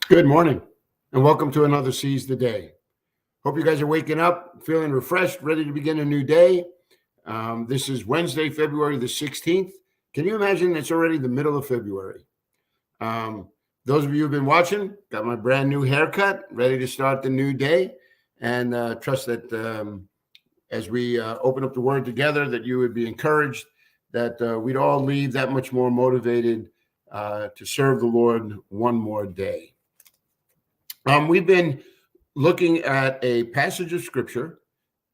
Good morning, and welcome to another Seize the Day. Hope you guys are waking up, feeling refreshed, ready to begin a new day. This is Wednesday, February the 16th. Can you imagine it's already the middle of February? Those of you who've been watching, got my brand new haircut, ready to start the new day, and trust that as we open up the Word together, that you would be encouraged, that we'd all leave that much more motivated to serve the Lord one more day. We've been looking at a passage of Scripture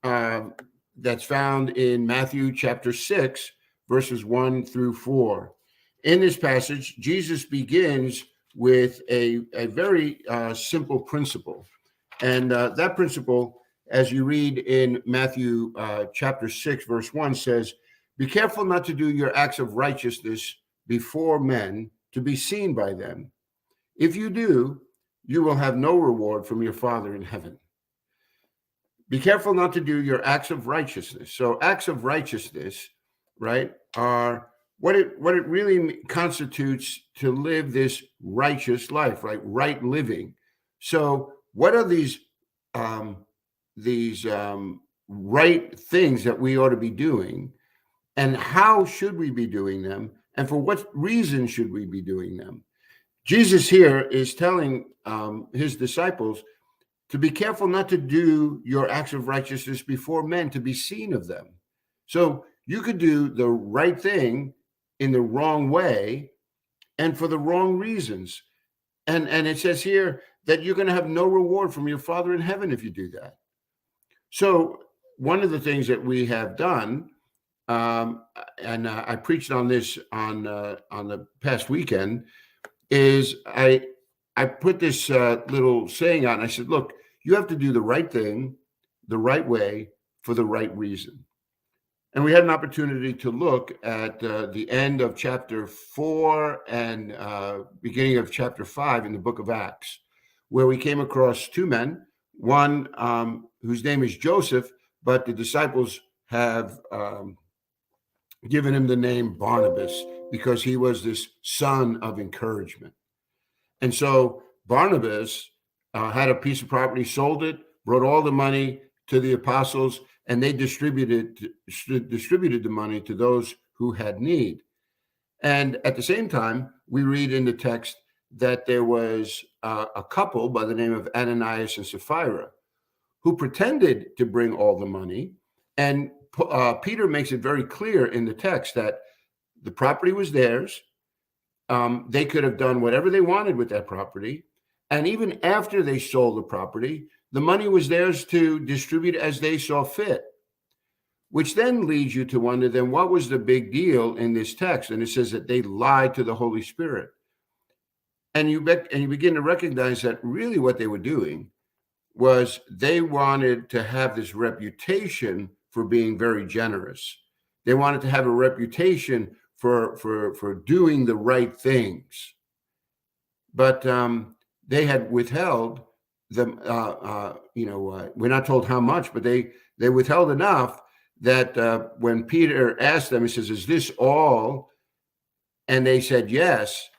that's found in Matthew chapter 6, verses 1 through 4. In this passage, Jesus begins with a very simple principle. And that principle, as you read in Matthew chapter 6, verse 1, says, "Be careful not to do your acts of righteousness before men to be seen by them. If you do, you will have no reward from your Father in heaven." Be careful not to do your acts of righteousness. So acts of righteousness, right, are what it really constitutes to live this righteous life, right living. So what are these right things that we ought to be doing, and how should we be doing them, and for what reason should we be doing them? Jesus here is telling his disciples to be careful not to do your acts of righteousness before men to be seen of them. So you could do the right thing in the wrong way and for the wrong reasons. And it says here that you're going to have no reward from your Father in heaven if you do that. So one of the things that we have done, and I preached on this on the past weekend, is I put this little saying out, and I said, look, you have to do the right thing, the right way, for the right reason. And we had an opportunity to look at the end of chapter 4 and beginning of chapter 5 in the book of Acts, where we came across two men, one whose name is Joseph, but the disciples have given him the name Barnabas because he was this son of encouragement. And so Barnabas had a piece of property, sold it, brought all the money to the apostles, and they distributed the money to those who had need. And at the same time, we read in the text that there was a couple by the name of Ananias and Sapphira who pretended to bring all the money. And Peter makes it very clear in the text that the property was theirs. They could have done whatever they wanted with that property. And even after they sold the property, the money was theirs to distribute as they saw fit, which then leads you to wonder, then what was the big deal in this text? And it says that they lied to the Holy Spirit. And you begin to recognize that really what they were doing was they wanted to have this reputation for being very generous. They wanted to have a reputation for doing the right things. But they had withheld them, we're not told how much, but they withheld enough that when Peter asked them, he says, "Is this all?" And they said yes.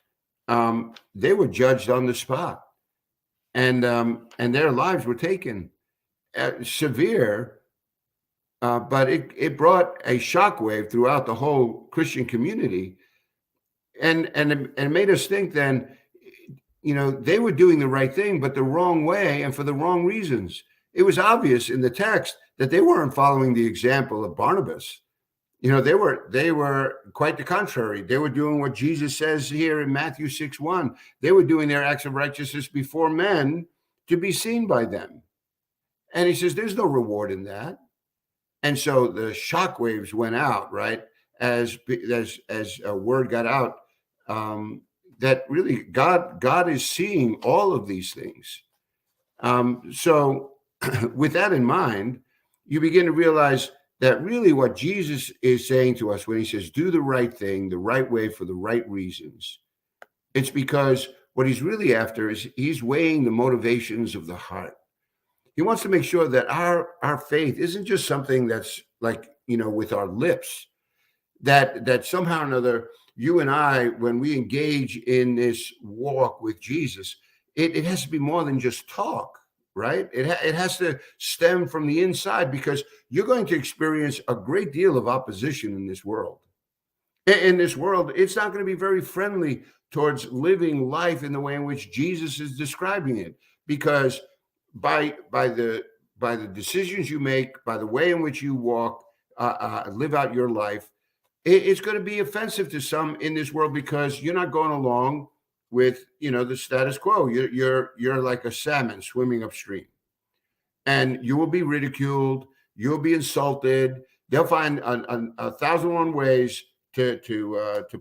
They were judged on the spot, and their lives were taken. Severe, but it brought a shockwave throughout the whole Christian community, and it made us think then, they were doing the right thing, but the wrong way and for the wrong reasons. It was obvious in the text that they weren't following the example of Barnabas. They were quite the contrary. They were doing what Jesus says here in Matthew 6:1. They were doing their acts of righteousness before men to be seen by them. And he says, there's no reward in that. And so the shockwaves went out, right? As a word got out, that really God is seeing all of these things. So with that in mind, you begin to realize that really what Jesus is saying to us when he says, do the right thing, the right way for the right reasons, it's because what he's really after is he's weighing the motivations of the heart. He wants to make sure that our faith isn't just something that's like, with our lips, that somehow or another, you and I, when we engage in this walk with Jesus, it has to be more than just talk, right? It has to stem from the inside, because you're going to experience a great deal of opposition in this world. In this world, it's not going to be very friendly towards living life in the way in which Jesus is describing it, because by the decisions you make, by the way in which you walk, live out your life, it's going to be offensive to some in this world, because you're not going along with the status quo. You're like a salmon swimming upstream, and you will be ridiculed. You'll be insulted. They'll find a thousand and one ways to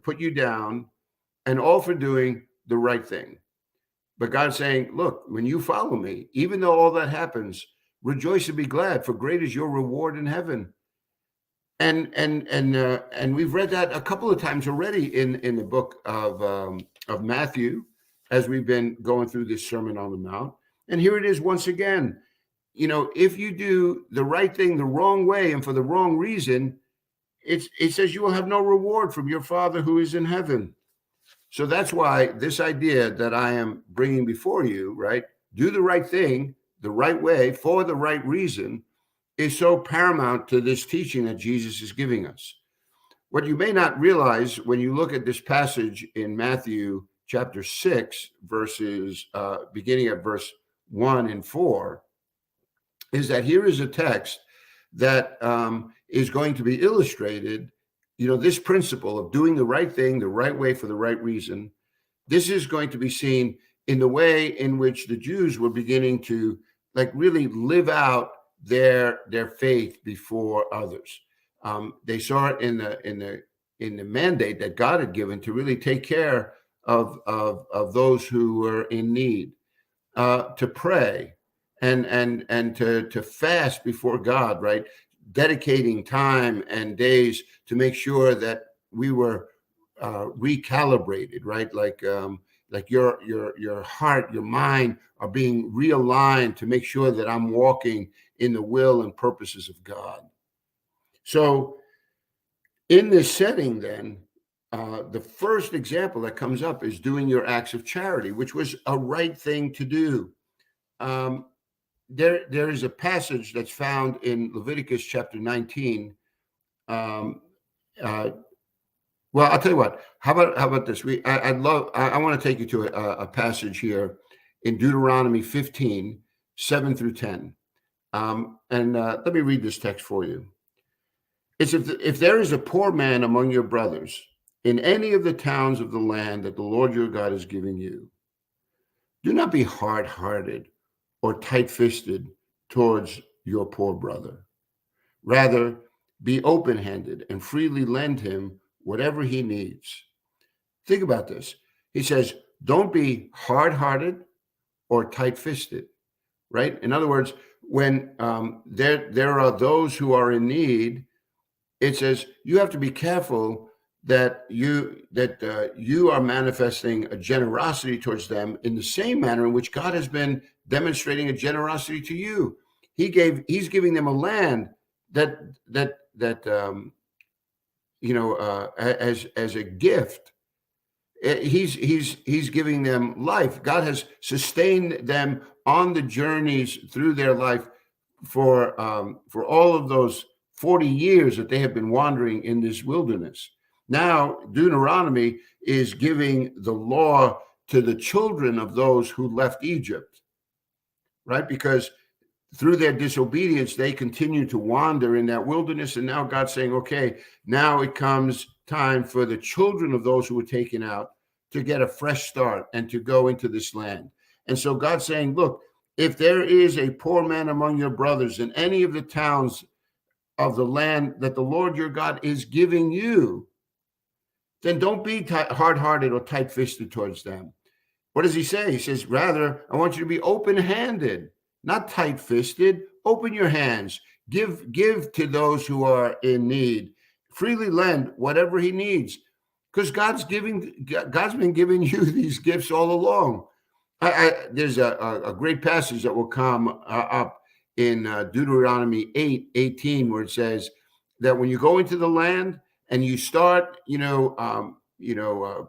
put you down, and all for doing the right thing. But God's saying, look, when you follow me, even though all that happens, rejoice and be glad, for great is your reward in heaven. And we've read that a couple of times already in the book of Matthew, as we've been going through this Sermon on the Mount. And here it is once again. If you do the right thing the wrong way and for the wrong reason, it says you will have no reward from your Father who is in heaven. So that's why this idea that I am bringing before you, right, do the right thing the right way for the right reason, is so paramount to this teaching that Jesus is giving us. What you may not realize when you look at this passage in Matthew chapter 6, verses beginning at verse 1 and 4, is that here is a text that is going to be illustrated. This principle of doing the right thing the right way for the right reason, this is going to be seen in the way in which the Jews were beginning to really live out their faith before others. They saw it in the mandate that God had given to really take care of those who were in need, to pray and to fast before God, right? Dedicating time and days to make sure that we were recalibrated, right? Like your heart, your mind are being realigned to make sure that I'm walking in the will and purposes of God. So in this setting, then, the first example that comes up is doing your acts of charity, which was a right thing to do. There is a passage that's found in Leviticus chapter 19. Well, I'll tell you what. How about this? I want to take you to a passage here in Deuteronomy 15, 7 through 10. Let me read this text for you. It's if there is a poor man among your brothers in any of the towns of the land that the Lord your God is giving you, do not be hard-hearted or tight-fisted towards your poor brother. Rather, be open-handed and freely lend him whatever he needs. Think about this. He says, don't be hard-hearted or tight-fisted, right? In other words, when there are those who are in need, it says you have to be careful that you are manifesting a generosity towards them in the same manner in which God has been demonstrating a generosity to you. He's giving them a land as a gift. He's giving them life. God has sustained them on the journeys through their life for all of those 40 years that they have been wandering in this wilderness. Now, Deuteronomy is giving the law to the children of those who left Egypt, right? Because through their disobedience, they continue to wander in that wilderness. And now God's saying, okay, now it comes time for the children of those who were taken out to get a fresh start and to go into this land. And so God's saying, look, if there is a poor man among your brothers in any of the towns of the land that the Lord your God is giving you, then don't be hard-hearted or tight-fisted towards them. What does he say? He says, rather, I want you to be open-handed, not tight-fisted. Open your hands. Give to those who are in need. Freely lend whatever he needs, because God's been giving you these gifts all along. There's a great passage that will come up in Deuteronomy 8:18, where it says that when you go into the land and you start,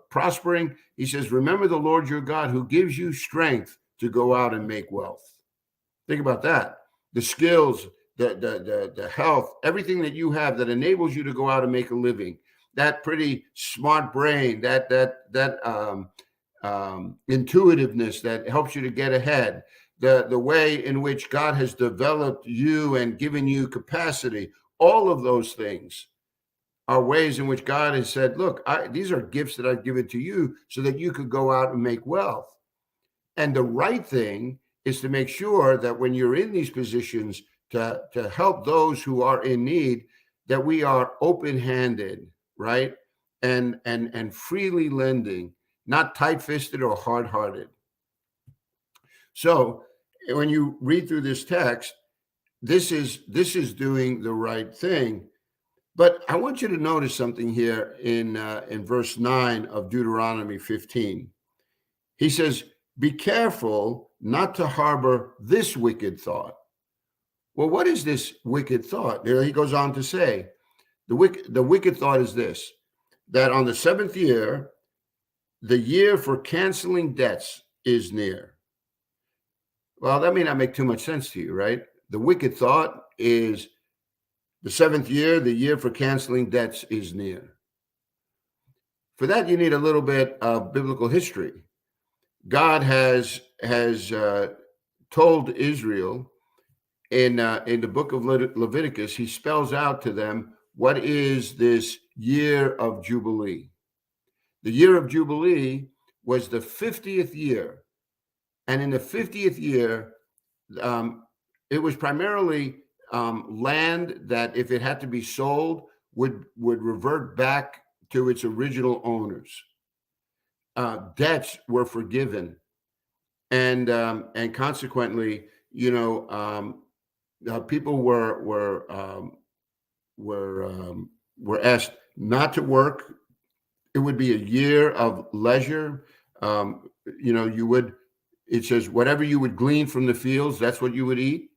prospering. He says, remember the Lord your God who gives you strength to go out and make wealth. Think about that. The skills, the health, everything that you have that enables you to go out and make a living. That pretty smart brain, that intuitiveness that helps you to get ahead. The way in which God has developed you and given you capacity. All of those things are ways in which God has said, look, these are gifts that I've given to you so that you could go out and make wealth. And the right thing is to make sure that when you're in these positions to help those who are in need, that we are open-handed, right? And freely lending, not tight-fisted or hard-hearted. So when you read through this text, this is doing the right thing. But I want you to notice something here in verse 9 of Deuteronomy 15. He says, be careful not to harbor this wicked thought. Well, what is this wicked thought? There he goes on to say, the wicked thought is this, that on the seventh year, the year for canceling debts is near. Well, that may not make too much sense to you, right? The wicked thought is the seventh year, the year for canceling debts is near. For that, you need a little bit of biblical history. God has told Israel in the book of Leviticus, he spells out to them what is this year of Jubilee. The year of Jubilee was the 50th year. And in the 50th year, it was primarily land that, if it had to be sold, would revert back to its original owners. Debts were forgiven, and consequently, people were asked not to work. It would be a year of leisure. It says, whatever you would glean from the fields, that's what you would eat.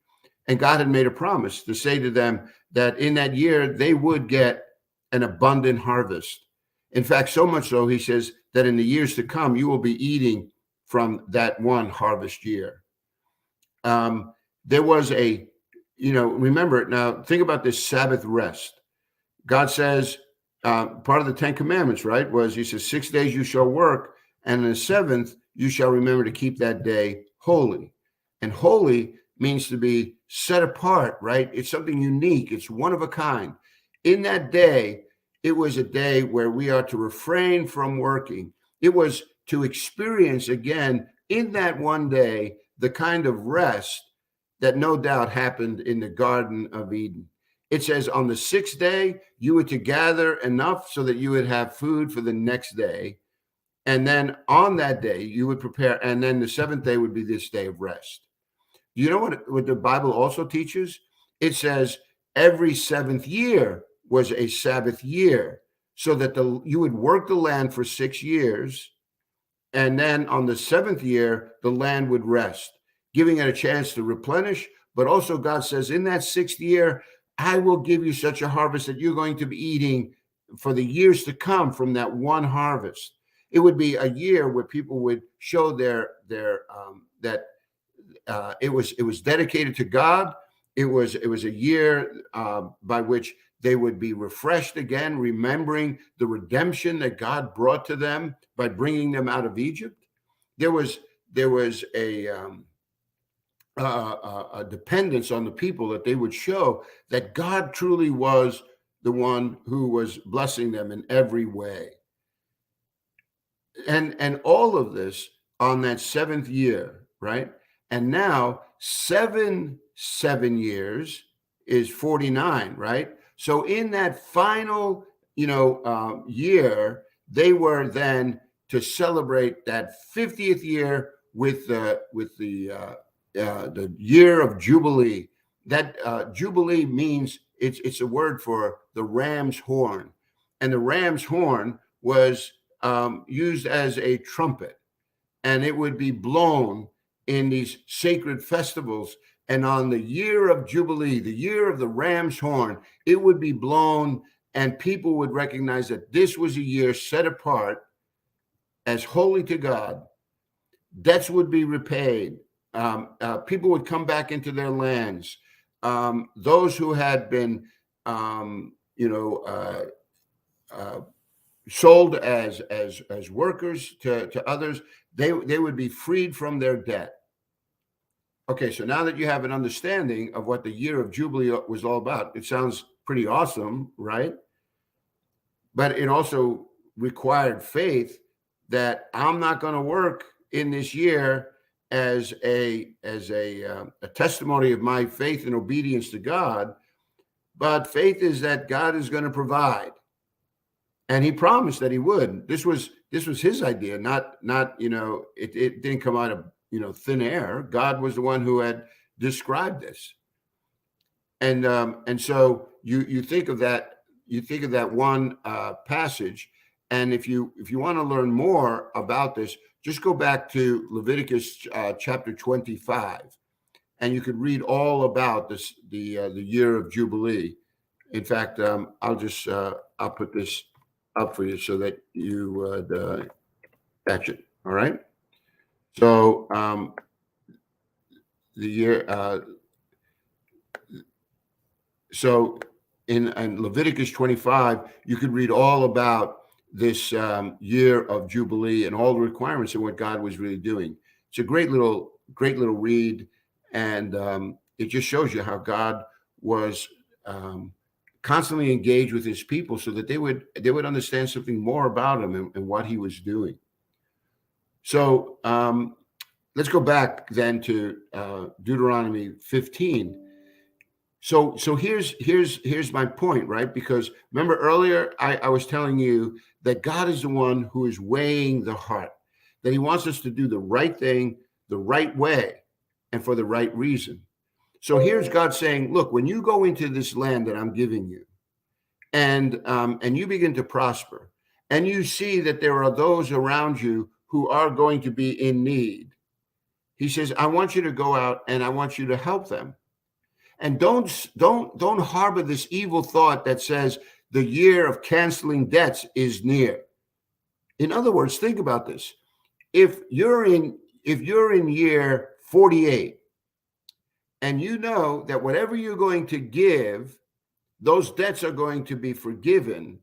And God had made a promise to say to them that in that year, they would get an abundant harvest. In fact, so much so, he says, that in the years to come, you will be eating from that one harvest year. There was remember, now think about this Sabbath rest. God says, part of the 10 Commandments, right, was he says, 6 days you shall work, and in the seventh, you shall remember to keep that day holy. And holy means to be set apart, right? It's something unique. It's one of a kind. In that day, it was a day where we are to refrain from working. It was to experience again in that one day the kind of rest that no doubt happened in the Garden of Eden. It says on the sixth day, you were to gather enough so that you would have food for the next day. And then on that day, you would prepare. And then the seventh day would be this day of rest. You know what the Bible also teaches? It says every seventh year was a Sabbath year, so that you would work the land for 6 years. And then on the seventh year, the land would rest, giving it a chance to replenish. But also God says in that sixth year, I will give you such a harvest that you're going to be eating for the years to come from that one harvest. It would be a year where people would show that it was dedicated to God. It was a year by which they would be refreshed again, remembering the redemption that God brought to them by bringing them out of Egypt. There was a dependence on the people that they would show that God truly was the one who was blessing them in every way. And all of this on that seventh year, right? And now 7 years is 49, right? So in that final, year, they were then to celebrate that 50th year with the year of Jubilee. That Jubilee means it's a word for the ram's horn, and the ram's horn was used as a trumpet, and it would be blown in these sacred festivals. And on the year of Jubilee, the year of the ram's horn, it would be blown and people would recognize that this was a year set apart as holy to God. Debts would be repaid. People would come back into their lands. Those who had been, sold as workers to others, they would be freed from their debt. Okay, so now that you have an understanding of what the Year of Jubilee was all about, it sounds pretty awesome, right? But it also required faith that I'm not going to work in this year as a testimony of my faith and obedience to God, but faith is that God is going to provide, and He promised that He would. This was His idea, not it didn't come out of thin air. God was the one who had described this, and so you think of that. You think of that one passage, and if you want to learn more about this, just go back to Leviticus chapter 25, and you could read all about this, the Year of Jubilee. In fact, I'll put this up for you so that you would catch it. All right. So the year. So in Leviticus 25, you could read all about this Year of Jubilee and all the requirements and what God was really doing. It's a great little read, and it just shows you how God was constantly engaged with His people so that they would understand something more about Him and what He was doing. So let's go back then to Deuteronomy 15. So here's my point, right? Because remember earlier I was telling you that God is the one who is weighing the heart, that He wants us to do the right thing, the right way, and for the right reason. So here's God saying, look, when you go into this land that I'm giving you, and you begin to prosper, and you see that there are those around you who are going to be in need, He says, I want you to go out and I want you to help them. And don't harbor this evil thought that says the year of canceling debts is near. In other words, think about this. If you're in year 48, and you know that whatever you're going to give, those debts are going to be forgiven,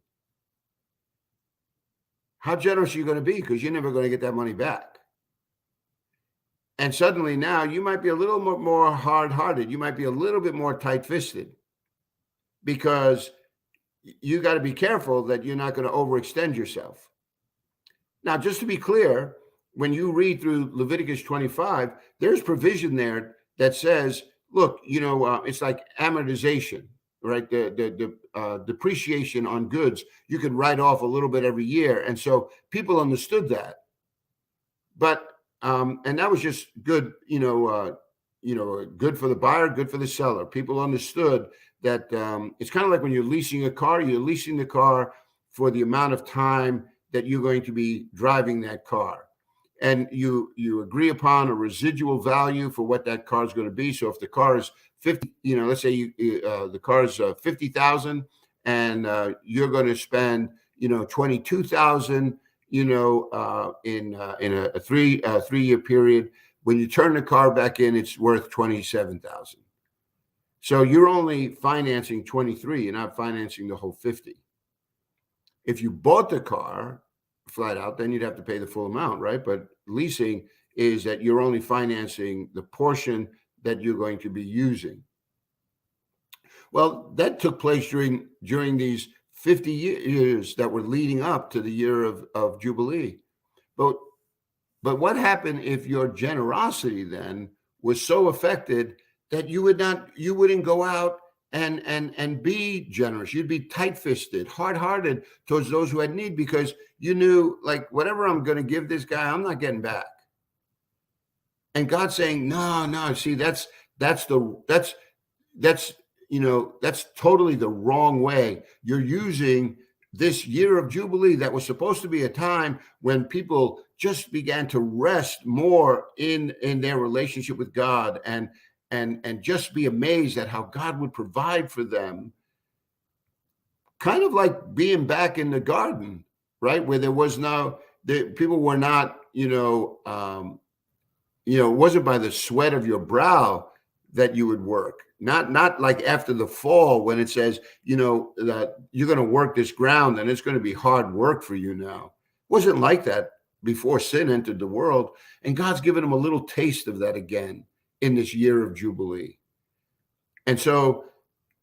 how generous are you going to be? Because you're never going to get that money back. And suddenly now you might be a little more hard-hearted. You might be a little bit more tight-fisted, because you got to be careful that you're not going to overextend yourself. Now, just to be clear, when you read through Leviticus 25, there's provision there that says, look, it's like amortization, right? The depreciation on goods, you could write off a little bit every year. And so people understood that. But and that was just good, good for the buyer, good for the seller. People understood that it's kind of like when you're leasing a car, you're leasing the car for the amount of time that you're going to be driving that car. And you agree upon a residual value for what that car is going to be. So if the car is 50, let's say the car is 50,000 and you're going to spend, 22,000, in a 3-year period. When you turn the car back in, it's worth 27,000. So you're only financing 23. You're not financing the whole 50. If you bought the car flat out, then you'd have to pay the full amount, right? But leasing is that you're only financing the portion that you're going to be using. Well, that took place during these 50 years that were leading up to the Year of Jubilee. But what happened if your generosity then was so affected that you wouldn't go out and be generous? You'd be tight-fisted, hard-hearted towards those who had need, because you knew, like, whatever I'm going to give this guy, I'm not getting back. And God's saying, no, see, that's totally the wrong way. You're using this Year of Jubilee that was supposed to be a time when people just began to rest more in their relationship with God and just be amazed at how God would provide for them. kind of like being back in the garden, right? Where there was people were not, it wasn't by the sweat of your brow that you would work. Not like after the fall when it says, that you're going to work this ground and it's going to be hard work for you now. It wasn't like that before sin entered the world. And God's given them a little taste of that again in this year of Jubilee. And so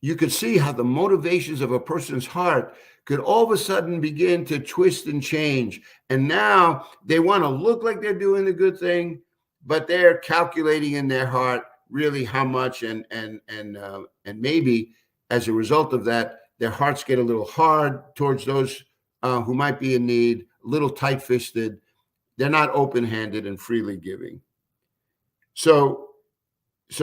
you could see how the motivations of a person's heart could all of a sudden begin to twist and change. And now they want to look like they're doing the good thing, but they're calculating in their heart really how much, and maybe as a result of that, their hearts get a little hard towards those who might be in need, a little tight-fisted. They're not open-handed and freely giving. So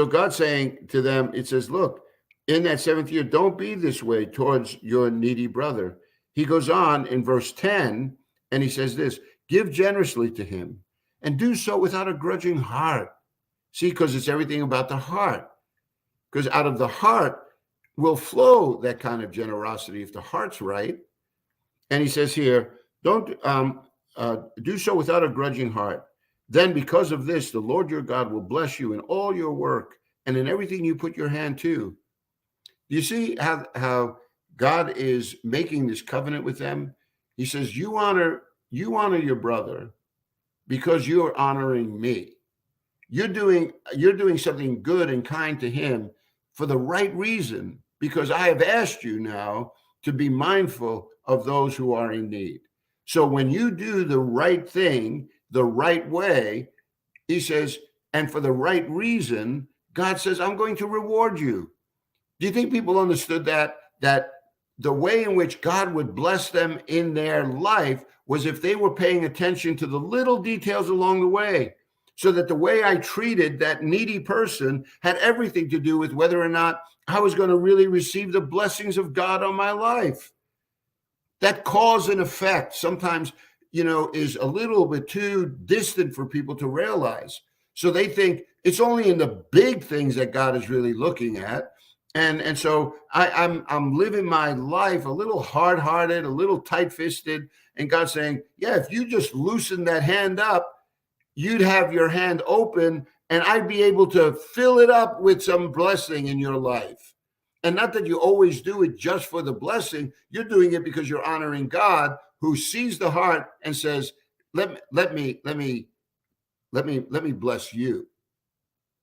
God's saying to them, it says, look, in that 7th year, don't be this way towards your needy brother. He goes on in verse 10, and he says this, give generously to him, and do so without a grudging heart. See, because it's everything about the heart. Because out of the heart will flow that kind of generosity if the heart's right. And he says here, don't do so without a grudging heart. Then because of this, the Lord your God will bless you in all your work and in everything you put your hand to. Do you see how God is making this covenant with them? He says, you honor your brother because you are honoring me. You're doing something good and kind to him for the right reason, because I have asked you now to be mindful of those who are in need. So when you do the right thing, the right way, he says, and for the right reason, God says, I'm going to reward you. Do you think people understood that the way in which God would bless them in their life was if they were paying attention to the little details along the way, so that the way I treated that needy person had everything to do with whether or not I was going to really receive the blessings of God on my life? That cause and effect sometimes, is a little bit too distant for people to realize. So they think it's only in the big things that God is really looking at. And so I'm living my life a little hard-hearted, a little tight-fisted, and God's saying, yeah, if you just loosen that hand up, you'd have your hand open and I'd be able to fill it up with some blessing in your life. And not that you always do it just for the blessing. You're doing it because you're honoring God, who sees the heart and says, let me bless you.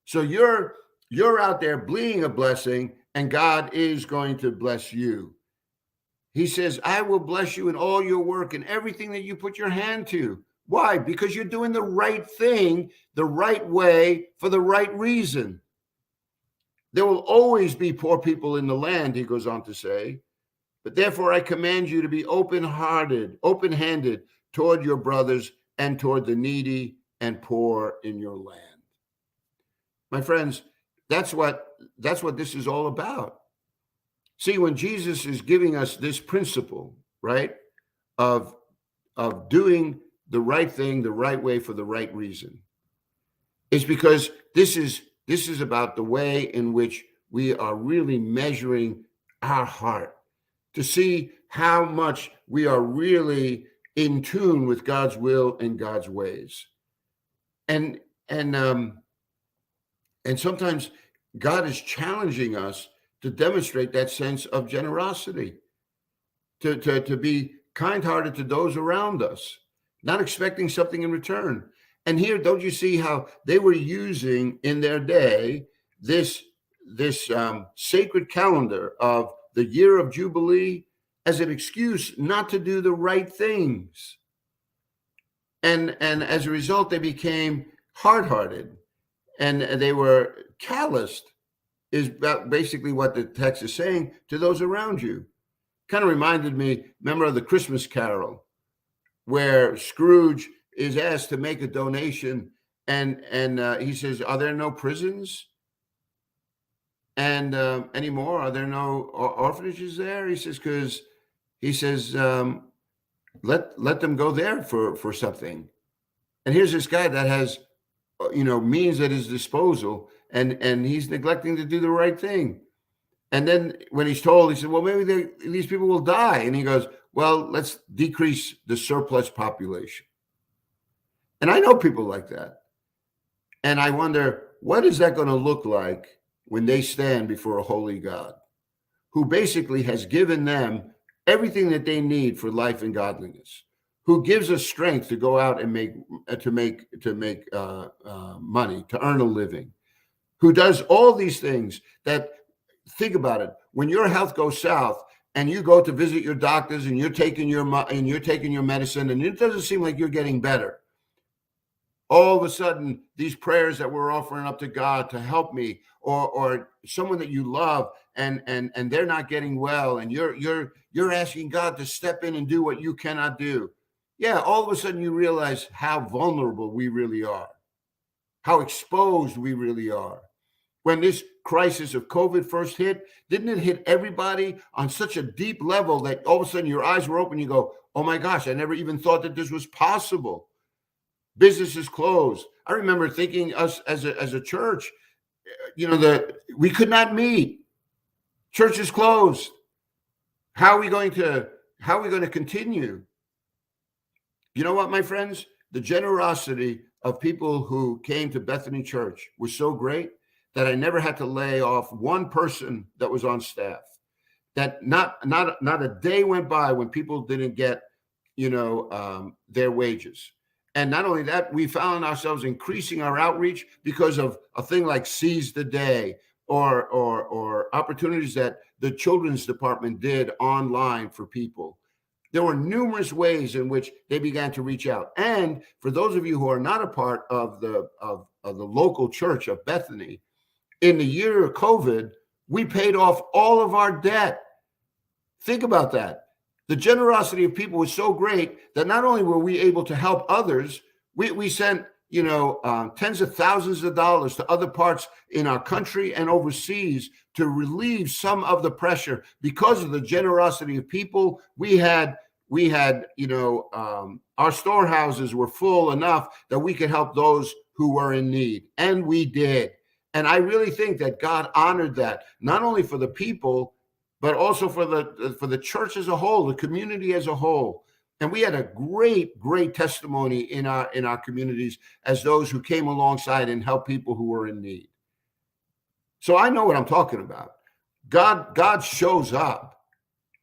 So you're out there being a blessing, and God is going to bless you. He says, I will bless you in all your work and everything that you put your hand to. Why? Because you're doing the right thing, the right way, for the right reason. There will always be poor people in the land, he goes on to say, but therefore I command you to be open-handed toward your brothers and toward the needy and poor in your land. My friends, that's what this is all about. See, when Jesus is giving us this principle, right, of doing the right thing, the right way, for the right reason, it's because this is about the way in which we are really measuring our heart to see how much we are really in tune with God's will and God's ways. And sometimes God is challenging us to demonstrate that sense of generosity, to be kind-hearted to those around us, not expecting something in return. And here, don't you see how they were using in their day this sacred calendar of the Year of Jubilee as an excuse not to do the right things. And as a result, they became hard-hearted and they were calloused, is basically what the text is saying, to those around you. Kind of reminded me, remember, of the Christmas Carol, where Scrooge is asked to make a donation, and he says, "Are there no prisons and anymore? Are there no orphanages there?" He says, let them go there for something. And here's this guy that has, means at his disposal, and he's neglecting to do the right thing. And then when he's told, he said, well, maybe these people will die. And he goes, well, let's decrease the surplus population. And I know people like that. And I wonder, what is that going to look like when they stand before a holy God who basically has given them everything that they need for life and godliness, who gives us strength to go out and make money, to earn a living, who does all these things that, think about it, when your health goes south and you go to visit your doctors and you're taking your medicine and it doesn't seem like you're getting better. All of a sudden, these prayers that we're offering up to God to help me, or someone that you love and they're not getting well, and you're asking God to step in and do what you cannot do. Yeah, all of a sudden you realize how vulnerable we really are, how exposed we really are. When this crisis of COVID first hit, didn't it hit everybody on such a deep level that all of a sudden your eyes were open, you go, oh my gosh, I never even thought that this was possible. Businesses closed. I remember thinking us as a church, that we could not meet. Churches closed. How are we going to continue? You know what, my friends? The generosity of people who came to Bethany Church was so great that I never had to lay off one person that was on staff. That not a day went by when people didn't get, their wages. And not only that, we found ourselves increasing our outreach because of a thing like Seize the Day or opportunities that the children's department did online for people. There were numerous ways in which they began to reach out. And for those of you who are not a part of the local church of Bethany, in the year of COVID, we paid off all of our debt. Think about that. The generosity of people was so great that not only were we able to help others, we sent tens of thousands of dollars to other parts in our country and overseas to relieve some of the pressure because of the generosity of people. We had our storehouses were full enough that we could help those who were in need, and we did. And I really think that God honored that, not only for the people, but also for the church as a whole, the community as a whole. And we had a great testimony in our communities as those who came alongside and helped people who were in need. So I know what I'm talking about. God shows up.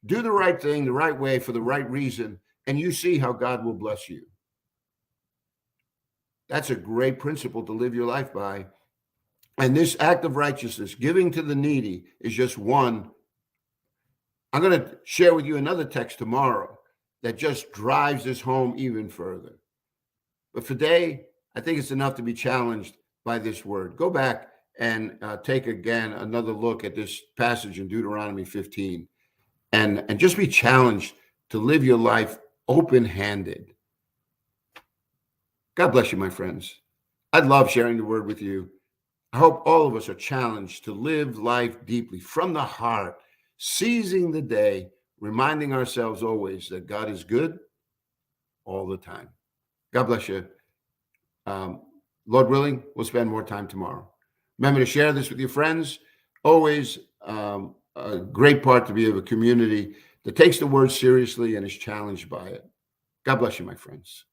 Do the right thing the right way for the right reason, and you see how God will bless you. That's a great principle to live your life by. And this act of righteousness, giving to the needy, is just one. I'm going to share with you another text tomorrow that just drives this home even further. But for today, I think it's enough to be challenged by this word. Go back and take again another look at this passage in Deuteronomy 15 and just be challenged to live your life open-handed. God bless you, my friends. I love sharing the word with you. I hope all of us are challenged to live life deeply from the heart, seizing the day, reminding ourselves always that God is good all the time. God bless you. Lord willing, we'll spend more time tomorrow. Remember to share this with your friends. Always a great part to be of a community that takes the word seriously and is challenged by it. God bless you, my friends.